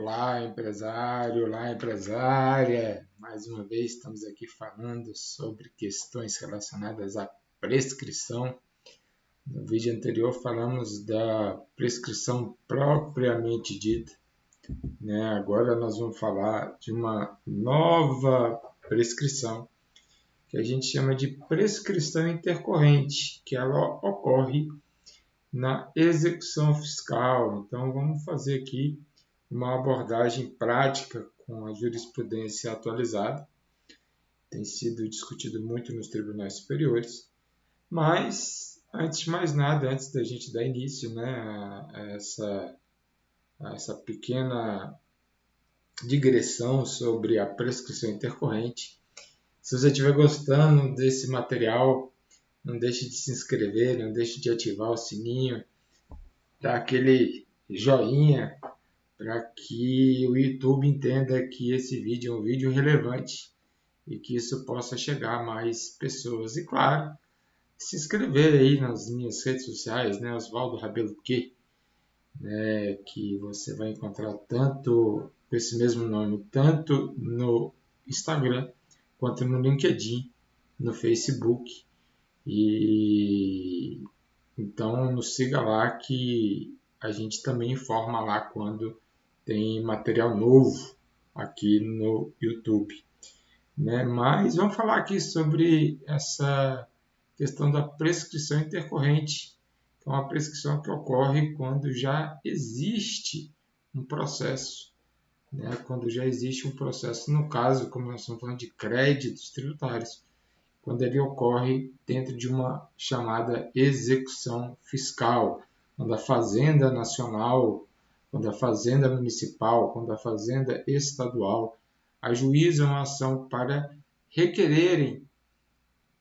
Olá, empresário, olá, empresária. Mais uma vez estamos aqui falando sobre questões relacionadas à prescrição. No vídeo anterior falamos da prescrição propriamente dita, né? Agora nós vamos falar de uma nova prescrição que a gente chama de prescrição intercorrente, que ela ocorre na execução fiscal. Então vamos fazer aqui uma abordagem prática com a jurisprudência atualizada. Tem sido discutido muito nos tribunais superiores, mas, antes de mais nada, antes da gente dar início, né, a essa pequena digressão sobre a prescrição intercorrente, se você estiver gostando desse material, não deixe de se inscrever, não deixe de ativar o sininho, dar aquele joinha, para que o YouTube entenda que esse vídeo é um vídeo relevante e que isso possa chegar a mais pessoas. E claro, se inscrever aí nas minhas redes sociais, né, Oswaldo Rabelo Q, né, que você vai encontrar tanto com esse mesmo nome, tanto no Instagram, quanto no LinkedIn, no Facebook. E então nos siga lá que a gente também informa lá quando tem material novo aqui no YouTube, né? Mas vamos falar aqui sobre essa questão da prescrição intercorrente, que é uma prescrição que ocorre quando já existe um processo, né? Quando já existe um processo, no caso, como nós estamos falando de créditos tributários, quando ele ocorre dentro de uma chamada execução fiscal, quando a Fazenda Nacional, quando a Fazenda Municipal, quando a Fazenda Estadual ajuizam a ação para requererem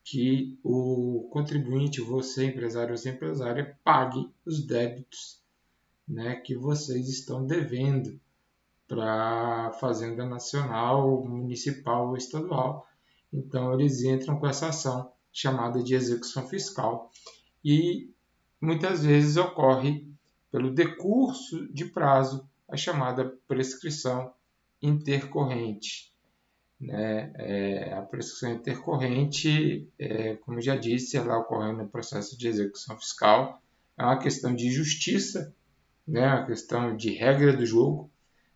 que o contribuinte, você, empresário ou empresária, pague os débitos, né, que vocês estão devendo para a Fazenda Nacional, Municipal ou Estadual. Então, eles entram com essa ação chamada de execução fiscal e muitas vezes ocorre pelo decurso de prazo a chamada prescrição intercorrente, né? A prescrição intercorrente, como eu já disse, ela ocorre no processo de execução fiscal, é uma questão de justiça, né? Uma questão de regra do jogo.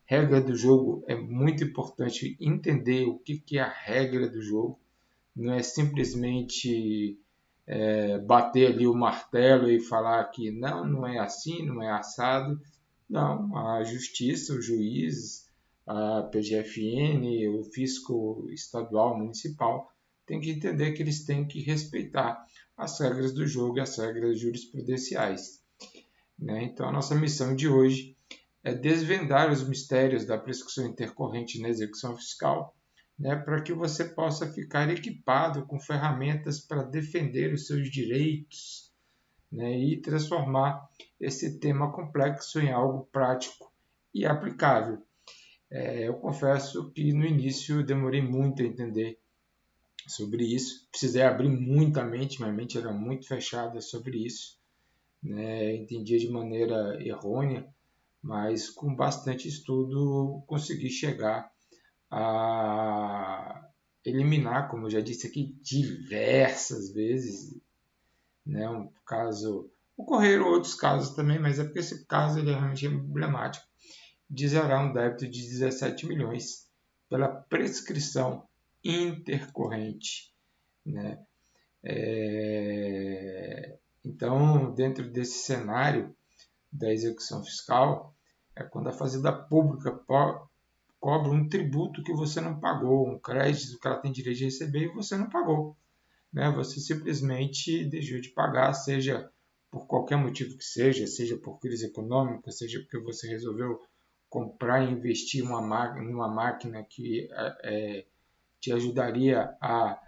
Regra do jogo é muito importante entender o que é a regra do jogo. Não é simplesmente bater ali o martelo e falar que não é assim, não é assado. Não, a justiça, o juiz, a PGFN, o fisco estadual, municipal, tem que entender que eles têm que respeitar as regras do jogo e as regras jurisprudenciais, né? Então, a nossa missão de hoje é desvendar os mistérios da prescrição intercorrente na execução fiscal, né, para que você possa ficar equipado com ferramentas para defender os seus direitos, né, e transformar esse tema complexo em algo prático e aplicável. Eu confesso que no início eu demorei muito a entender sobre isso, precisei abrir muito a mente, minha mente era muito fechada sobre isso, né, entendia de maneira errônea, mas com bastante estudo consegui chegar a eliminar, como eu já disse aqui diversas vezes, né, um caso, ocorreram outros casos também, mas é porque esse caso ele é realmente emblemático, de zerar um débito de 17 milhões pela prescrição intercorrente, né? Então, dentro desse cenário da execução fiscal, é quando a Fazenda Pública cobra um tributo que você não pagou, um crédito que ela tem direito de receber e você não pagou, né? Você simplesmente deixou de pagar, seja por qualquer motivo que seja por crise econômica, seja porque você resolveu comprar e investir numa máquina que te ajudaria a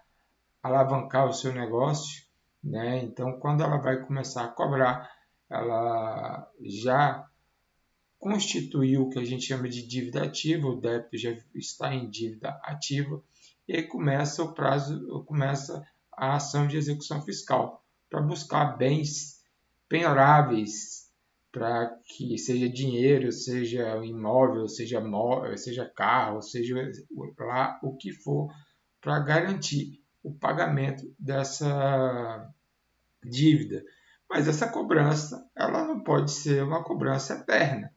alavancar o seu negócio, né? Então, quando ela vai começar a cobrar, ela já constituiu o que a gente chama de dívida ativa, o débito já está em dívida ativa, e aí começa a ação de execução fiscal para buscar bens penhoráveis para que seja dinheiro, seja imóvel, seja carro, seja lá o que for, para garantir o pagamento dessa dívida. Mas essa cobrança, ela não pode ser uma cobrança eterna.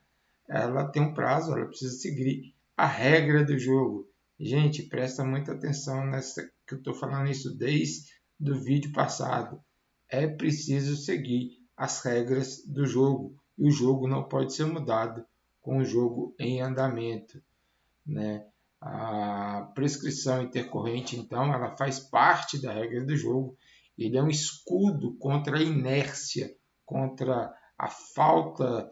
Ela tem um prazo, ela precisa seguir a regra do jogo. Gente, presta muita atenção nessa que eu estou falando isso desde o vídeo passado. É preciso seguir as regras do jogo. E o jogo não pode ser mudado com o jogo em andamento, né? A prescrição intercorrente, então, ela faz parte da regra do jogo. Ele é um escudo contra a inércia, contra a falta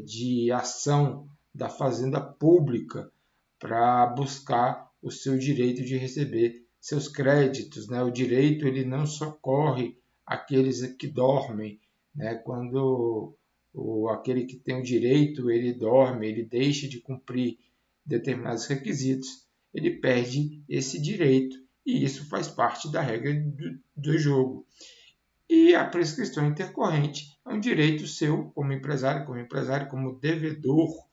de ação da fazenda pública para buscar o seu direito de receber seus créditos, né? O direito ele não socorre aqueles que dormem, né? Quando aquele que tem o direito ele dorme, ele deixa de cumprir determinados requisitos, ele perde esse direito e isso faz parte da regra do jogo. E a prescrição intercorrente é um direito seu como empresário, como devedor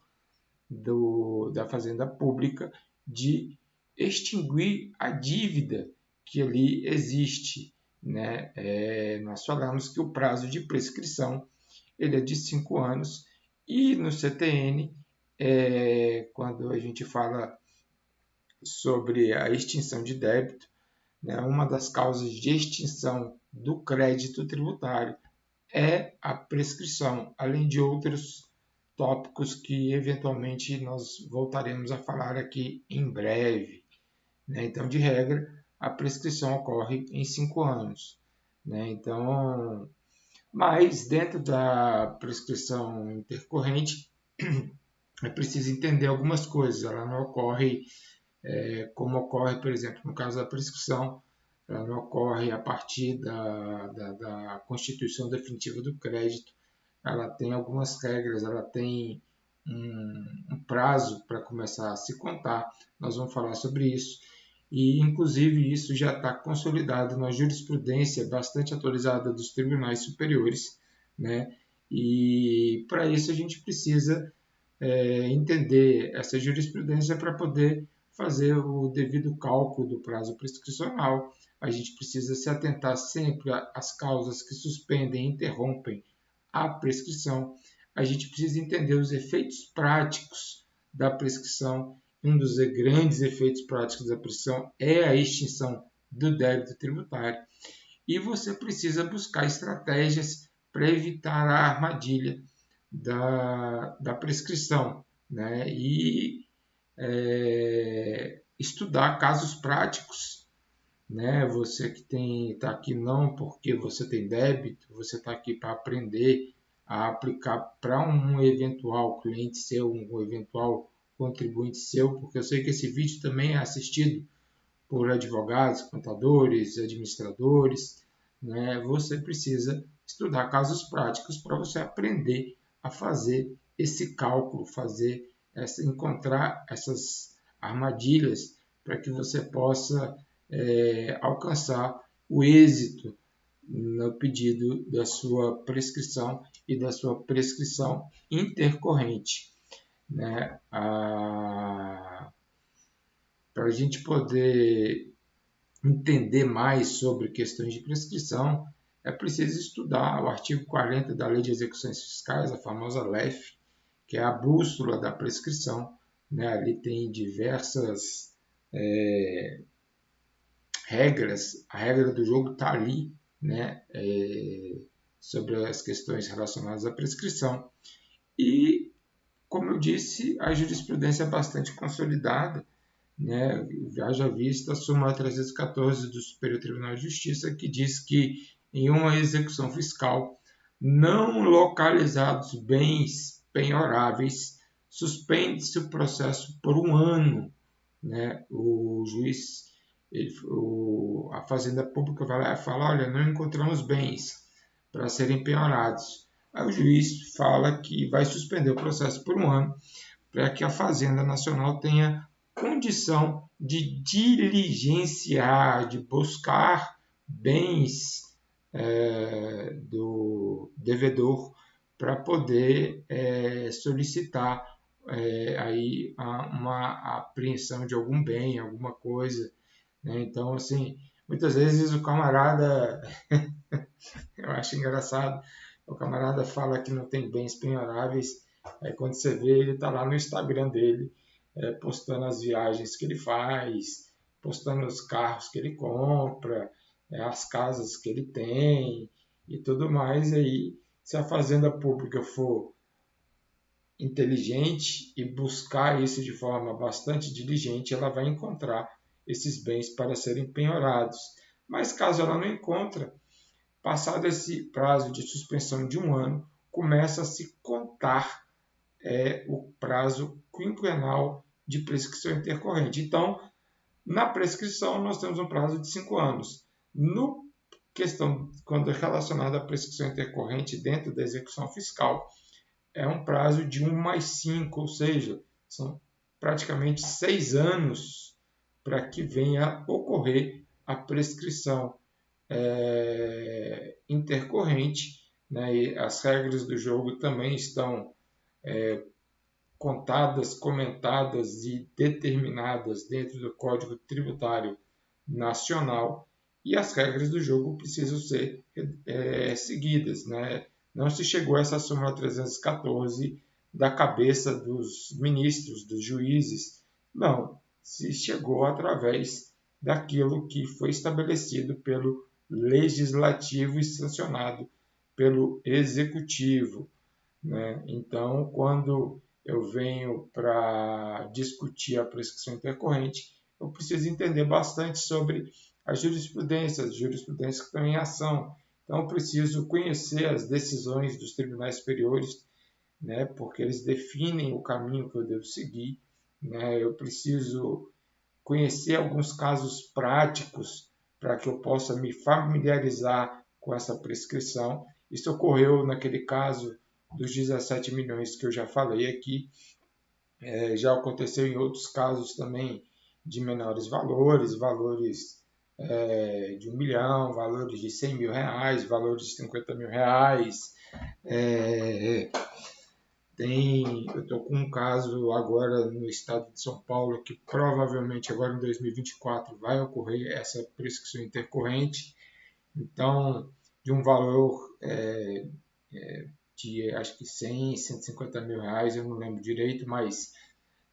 da fazenda pública, de extinguir a dívida que ali existe, né? Nós falamos que o prazo de prescrição ele é de 5 anos e no CTN, quando a gente fala sobre a extinção de débito, né, uma das causas de extinção do crédito tributário é a prescrição, além de outros tópicos que eventualmente nós voltaremos a falar aqui em breve, né? Então, de regra, a prescrição ocorre em 5 anos, né? Então, mas dentro da prescrição intercorrente é preciso entender algumas coisas. Ela não ocorre como ocorre, por exemplo, no caso da prescrição, ela não ocorre a partir da constituição definitiva do crédito. Ela tem algumas regras, ela tem um prazo para começar a se contar. Nós vamos falar sobre isso. E, inclusive, isso já está consolidado na jurisprudência bastante atualizada dos tribunais superiores, né? E, para isso, a gente precisa entender essa jurisprudência para poder fazer o devido cálculo do prazo prescricional. A gente precisa se atentar sempre às causas que suspendem e interrompem a prescrição. A gente precisa entender os efeitos práticos da prescrição. Um dos grandes efeitos práticos da prescrição é a extinção do débito tributário. E você precisa buscar estratégias para evitar a armadilha da prescrição, né? E estudar casos práticos, né? Você que está aqui não porque você tem débito, você está aqui para aprender a aplicar para um eventual cliente seu, um eventual contribuinte seu, porque eu sei que esse vídeo também é assistido por advogados, contadores, administradores, né? Você precisa estudar casos práticos para você aprender a fazer esse cálculo, encontrar essas armadilhas para que você possa alcançar o êxito no pedido da sua prescrição e da sua prescrição intercorrente, né? Para a gente poder entender mais sobre questões de prescrição, é preciso estudar o artigo 40 da Lei de Execuções Fiscais, a famosa LEF, que é a bússola da prescrição, né? Ali tem diversas regras, a regra do jogo está ali, né? Sobre as questões relacionadas à prescrição. E, como eu disse, a jurisprudência é bastante consolidada, né? Haja vista a súmula 314 do Superior Tribunal de Justiça, que diz que em uma execução fiscal, não localizados bens penhoráveis, suspende-se o processo por um ano, né? O juiz, a Fazenda Pública vai lá e fala, olha, não encontramos bens para serem penhorados. Aí o juiz fala que vai suspender o processo por um ano, para que a Fazenda Nacional tenha condição de diligenciar, de buscar bens do devedor para poder solicitar aí uma apreensão de algum bem, alguma coisa, né? Então, assim, muitas vezes o camarada, eu acho engraçado, o camarada fala que não tem bens penhoráveis, aí quando você vê, ele está lá no Instagram dele, postando as viagens que ele faz, postando os carros que ele compra, as casas que ele tem e tudo mais. Aí, se a fazenda pública for inteligente e buscar isso de forma bastante diligente, ela vai encontrar esses bens para serem penhorados. Mas caso ela não encontre, passado esse prazo de suspensão de 1 ano, começa a se contar o prazo quinquenal de prescrição intercorrente. Então, na prescrição, nós temos um prazo de 5 anos. No questão, quando é relacionada à prescrição intercorrente dentro da execução fiscal, é um prazo de 1 mais 5, ou seja, são praticamente 6 anos para que venha a ocorrer a prescrição intercorrente, né? E as regras do jogo também estão contadas, comentadas e determinadas dentro do Código Tributário Nacional, e as regras do jogo precisam ser seguidas, né? Não se chegou a essa súmula 314 da cabeça dos ministros, dos juízes, não, se chegou através daquilo que foi estabelecido pelo legislativo e sancionado pelo executivo, né? Então, quando eu venho para discutir a prescrição intercorrente, eu preciso entender bastante sobre as jurisprudências que estão em ação. Então, eu preciso conhecer as decisões dos tribunais superiores, né, porque eles definem o caminho que eu devo seguir, né? Eu preciso conhecer alguns casos práticos para que eu possa me familiarizar com essa prescrição. Isso ocorreu naquele caso dos 17 milhões que eu já falei aqui. Já aconteceu em outros casos também de menores valores, valores de 1 milhão, valores de 100 mil reais, valores de 50 mil reais. Eu estou com um caso agora no estado de São Paulo que provavelmente agora em 2024 vai ocorrer essa prescrição intercorrente. Então, de um valor de acho que 100, 150 mil reais, eu não lembro direito, mas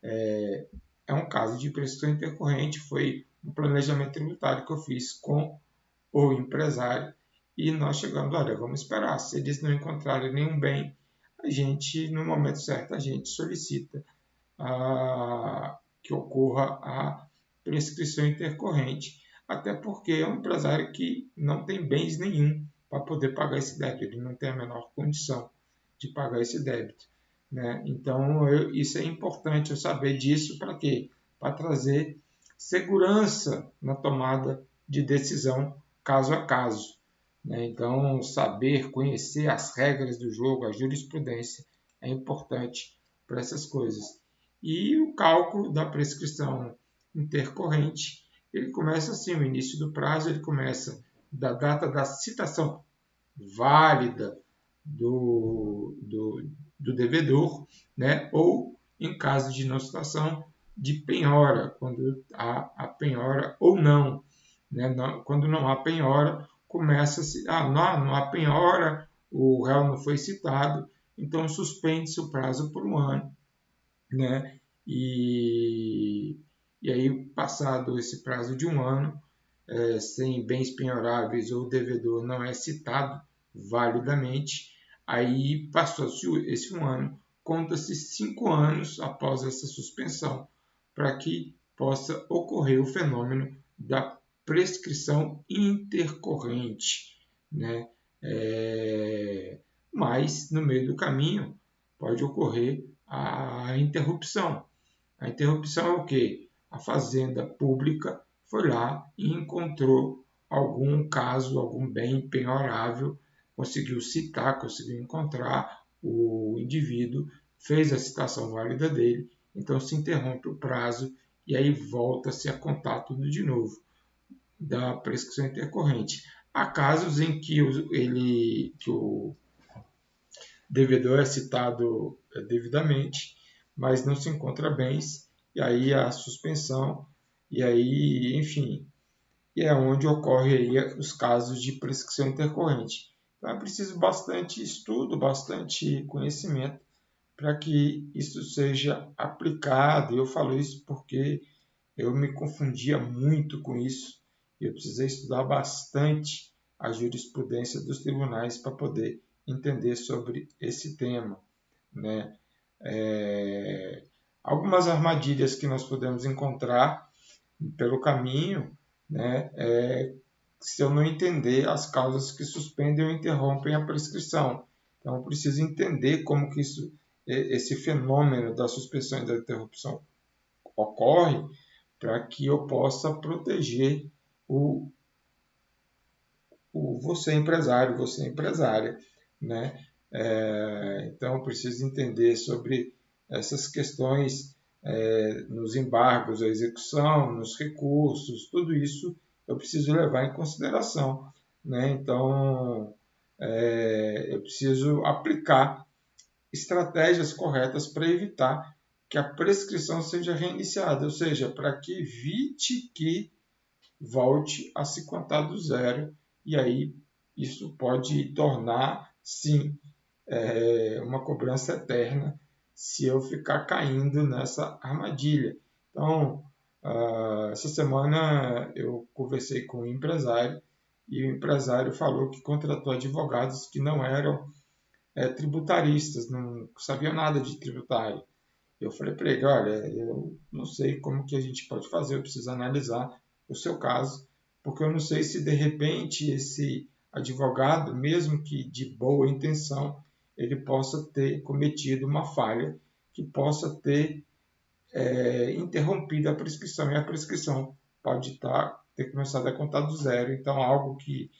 é um caso de prescrição intercorrente, foi um planejamento tributário que eu fiz com o empresário e nós chegamos, olha, vamos esperar, se eles não encontrarem nenhum bem, a gente, no momento certo, a gente solicita que ocorra a prescrição intercorrente, até porque é um empresário que não tem bens nenhum para poder pagar esse débito, ele não tem a menor condição de pagar esse débito, né? Então, isso é importante eu saber disso para quê? Para trazer segurança na tomada de decisão caso a caso, né? Então, saber, conhecer as regras do jogo, a jurisprudência, é importante para essas coisas. E o cálculo da prescrição intercorrente, ele começa assim, o início do prazo, ele começa da data da citação válida do devedor, né? Ou, em caso de não citação, de penhora, quando há a penhora ou não, né? Quando não há penhora, começa-se, não há penhora, o réu não foi citado, então suspende-se o prazo por 1 ano, né? E aí, passado esse prazo de 1 ano, sem bens penhoráveis ou o devedor não é citado validamente, aí passou-se esse 1 ano, conta-se 5 anos após essa suspensão, para que possa ocorrer o fenômeno da prescrição intercorrente, né? Mas, no meio do caminho, pode ocorrer a interrupção. A interrupção é o quê? A fazenda pública foi lá e encontrou algum caso, algum bem penhorável, conseguiu citar, conseguiu encontrar o indivíduo, fez a citação válida dele, então se interrompe o prazo e aí volta-se a contar tudo de novo da prescrição intercorrente. Há casos em que devedor é citado devidamente, mas não se encontra bens, e aí a suspensão, e aí, enfim, e é onde ocorre aí os casos de prescrição intercorrente. Então é preciso bastante estudo, bastante conhecimento para que isso seja aplicado. E eu falo isso porque eu me confundia muito com isso. Eu precisei estudar bastante a jurisprudência dos tribunais para poder entender sobre esse tema, né? Algumas armadilhas que nós podemos encontrar pelo caminho, né, se eu não entender as causas que suspendem ou interrompem a prescrição. Então, eu preciso entender como que esse fenômeno da suspensão e da interrupção ocorre para que eu possa proteger o, você empresário, você empresária, né? Então, eu preciso entender sobre essas questões nos embargos à execução, nos recursos, tudo isso eu preciso levar em consideração, né? Então, eu preciso aplicar estratégias corretas para evitar que a prescrição seja reiniciada, ou seja, para que evite que volte a se contar do zero, e aí isso pode tornar, sim, uma cobrança eterna se eu ficar caindo nessa armadilha. Então, essa semana eu conversei com um empresário e o empresário falou que contratou advogados que não eram tributaristas, não sabiam nada de tributário. Eu falei para ele, olha, eu não sei como que a gente pode fazer, eu preciso analisar o seu caso, porque eu não sei se de repente esse advogado, mesmo que de boa intenção, ele possa ter cometido uma falha que possa ter interrompido a prescrição, e a prescrição pode ter começado a contar do zero. Então, algo que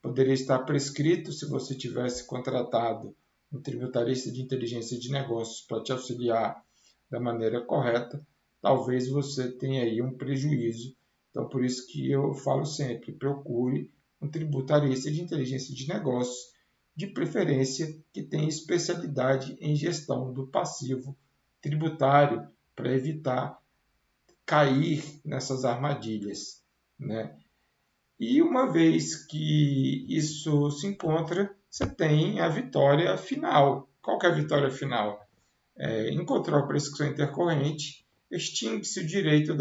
poderia estar prescrito se você tivesse contratado um tributarista de inteligência de negócios para te auxiliar da maneira correta, talvez você tenha aí um prejuízo. Então, por isso que eu falo sempre, procure um tributarista de inteligência de negócios, de preferência que tenha especialidade em gestão do passivo tributário, para evitar cair nessas armadilhas, né? E uma vez que isso se encontra, você tem a vitória final. Qual que é a vitória final? Encontrou a prescrição intercorrente, extingue-se o direito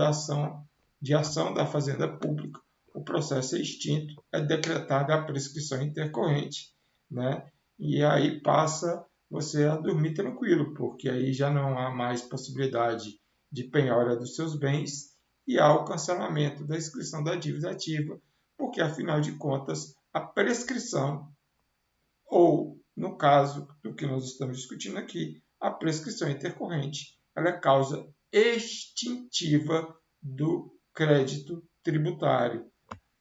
de ação da fazenda pública, o processo é extinto, é decretada a prescrição intercorrente, né? E aí passa você a dormir tranquilo, porque aí já não há mais possibilidade de penhora dos seus bens e há o cancelamento da inscrição da dívida ativa, porque afinal de contas a prescrição, ou no caso do que nós estamos discutindo aqui, a prescrição intercorrente, ela é causa extintiva do crédito tributário,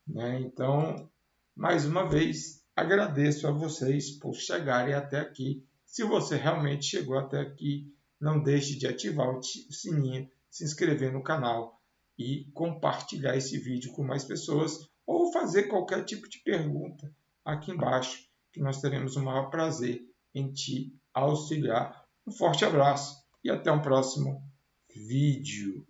né? Então, mais uma vez, agradeço a vocês por chegarem até aqui. Se você realmente chegou até aqui, não deixe de ativar o sininho, se inscrever no canal e compartilhar esse vídeo com mais pessoas ou fazer qualquer tipo de pergunta aqui embaixo, que nós teremos o maior prazer em te auxiliar. Um forte abraço e até um próximo vídeo.